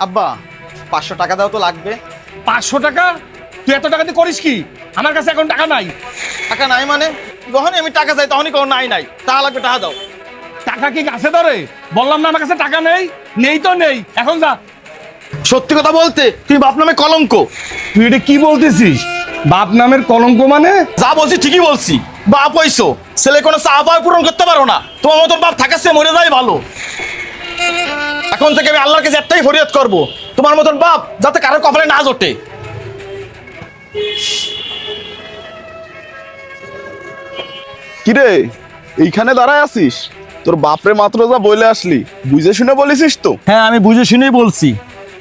আব্বা 500 টাকা দাও তো লাগবে। 500 টাকা? তুই এত টাকা দিয়ে করিস কি? আমার কাছে এখন টাকা নাই। টাকা নাই মানে? যখনই আমি টাকা চাই তখনই কোনো নাই নাই, টাকা লাগবে, টাকা দাও। টাকা কি গাছে ধরে? বললাম না আমার কাছে টাকা নেই। নেই তো নেই, এখন যা। সত্যি কথা বলতে তুমি বাপ নামে কলঙ্ক। তুই এটা কি বলতেছিস? বাপ নামের কলঙ্ক মানে? যা বলছি ঠিকই বলছি। বাপ হইছো, ছেলে কোনো চাওয়া পাওয়া পূরণ করতে পারো না। তোমার মতন বাপ থাকার চেয়ে মরে যাই ভালো। এখন থেকে আমি আল্লাহর কাছে একটাই ফরিয়াদ করব, তোমার মতন বাপ যাতে কারোর কপালে না জোটে। কিরে এইখানে দাঁড়ায় আছিস? তোর বাপরে মাত্র যা বলে আসলি, বুঝে শুনে বলেছিস তো? হ্যাঁ, আমি বুঝে শুনেই বলছি,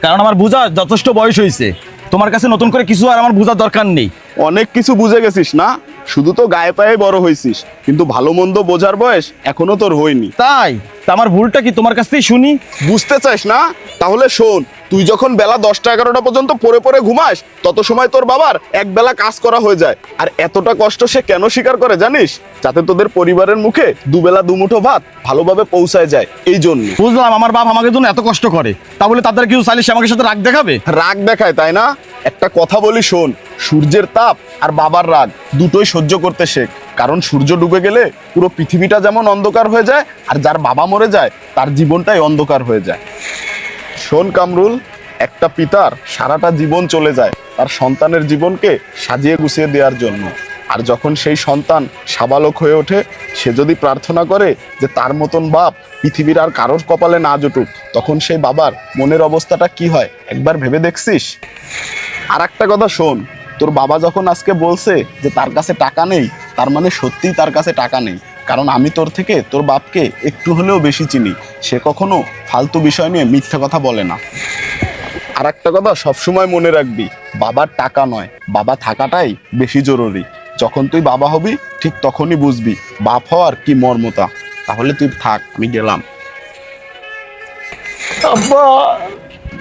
কারণ আমার বুঝার যথেষ্ট বয়স হয়েছে। তোমার কাছে নতুন করে কিছু আর আমার বোঝার দরকার নেই। অনেক কিছু বুঝে গেছিস না? শুধু তো গায়ে পায়ে বড় হয়েছিস, কিন্তু ভালো মন্দ বোঝার বয়স এখনো তোর হয়নি। তাই তা আমার ভুলটা কি তোমার কাছ থেকেই শুনি। বুঝতে চাস না? তাহলে শোন, তুই যখন বেলা 10টা 11টা পর্যন্ত পড়ে পড়ে ঘুমাস, তত সময় তোর বাবার এক বেলা কাজ করা হয়ে যায়। আর এতটা কষ্ট সে কেন স্বীকার করে জানিস? যাতে তোদের পরিবারের মুখে দুবেলা দুমুঠো ভাত ভালোভাবে পৌঁছায় যায়, এই জন্য। বুঝলাম আমার বাপ আমাকে জন্য এত কষ্ট করে, তা বলে তাদের কিছু চাইলে সে আমাকে সাথে রাগ দেখাবে? রাগ দেখায় তাই না? একটা কথা বলি শোন, সূর্যের তাপ আর বাবার রাগ দুটোই সহ্য করতে শেখ। কারণ সূর্য ডুবে গেলে পুরো পৃথিবীটা যেমন অন্ধকার হয়ে যায়, আর যার বাবা মরে যায় তার জীবনটাই অন্ধকার হয়ে যায়। শোন কামরুল, একটা পিতার সারাটা জীবন চলে যায় তার সন্তানের জীবনকে সাজিয়ে গুছিয়ে দেওয়ার জন্য। আর যখন সেই সন্তান সাবালক হয়ে ওঠে, সে যদি প্রার্থনা করে যে তার মতন বাপ পৃথিবীর আর কারোর কপালে না জুটুক, তখন সেই বাবার মনের অবস্থাটা কি হয় একবার ভেবে দেখছিস? আর একটা কথা শোন, তোর বাবা যখন আজকে বলছে যে তার কাছে টাকা নেই, তার মানে সত্যিই তার কাছে টাকা নেই। কারণ আমি তোর থেকে তোর বাপকে একটু হলেও বেশি চিনি। সে কখনো ফালতু বিষয় নিয়ে মিথ্যা কথা বলে না। আর একটা কথা সবসময় মনে রাখবি, বাবার টাকা নয়, বাবা থাকাটাই বেশি জরুরি। যখন তুই বাবা হবি ঠিক তখনই বুঝবি বাপ হওয়ার কি মর্মতা। তাহলে তুই থাক, আমি গেলাম। আব্বা,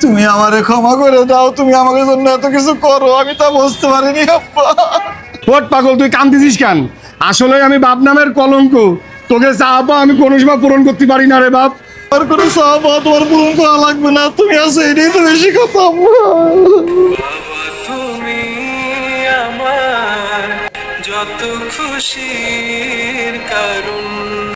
তুমি আমারে ক্ষমা করে দাও। তুমি আমাকে জন্য এত কিছু করো, আমি তা বুঝতে পারিনি আব্বা। ওট পাগল, তুই কাঁদতেছিস কেন? আসলে আমি বাপ নামের কলঙ্ক। তোকে চাপা আমি কোনো সময় পূরণ করতে পারি না রে বাপ। আর কোনো সব তোমার পূরণ করা লাগবে না, তুমি আছো এটাই তো বেশি কথা আব্বা। তুমি আমার যত খুশির কারণ।